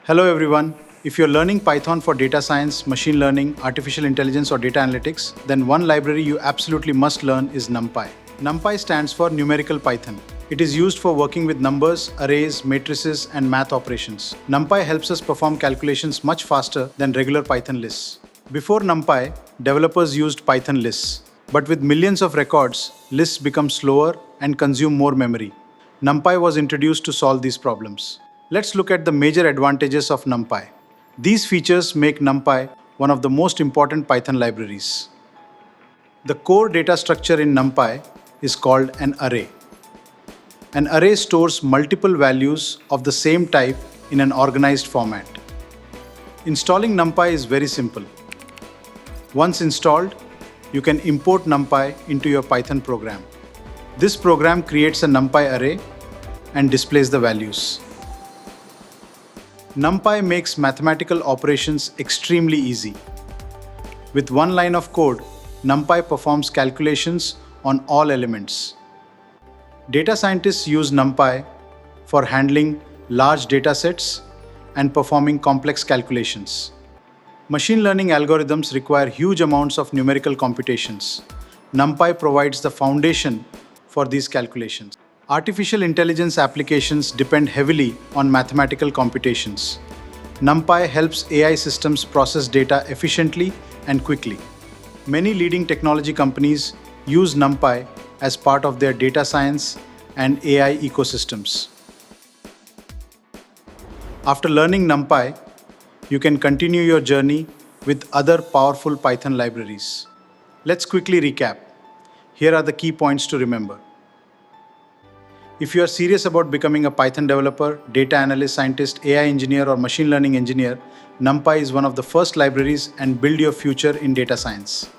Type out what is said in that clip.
Hello everyone. If you're learning Python for data science, machine learning, artificial intelligence, or data analytics, then one library you absolutely must learn is NumPy. NumPy stands for Numerical Python. It is used for working with numbers, arrays, matrices, and math operations. NumPy helps us perform calculations much faster than regular Python lists. Before NumPy, developers used Python lists. But with millions of records, lists become slower and consume more memory. NumPy was introduced to solve these problems. Let's look at the major advantages of NumPy. These features make NumPy one of the most important Python libraries. The core data structure in NumPy is called an array. An array stores multiple values of the same type in an organized format. Installing NumPy is very simple. Once installed, you can import NumPy into your Python program. This program creates a NumPy array and displays the values. NumPy makes mathematical operations extremely easy. With one line of code, NumPy performs calculations on all elements. Data scientists use NumPy for handling large data sets and performing complex calculations. Machine learning algorithms require huge amounts of numerical computations. NumPy provides the foundation for these calculations. Artificial intelligence applications depend heavily on mathematical computations. NumPy helps AI systems process data efficiently and quickly. Many leading technology companies use NumPy as part of their data science and AI ecosystems. After learning NumPy, you can continue your journey with other powerful Python libraries. Let's quickly recap. Here are the key points to remember. If you are serious about becoming a Python developer, data analyst, scientist, AI engineer, or machine learning engineer, NumPy is one of the first libraries and build your future in data science.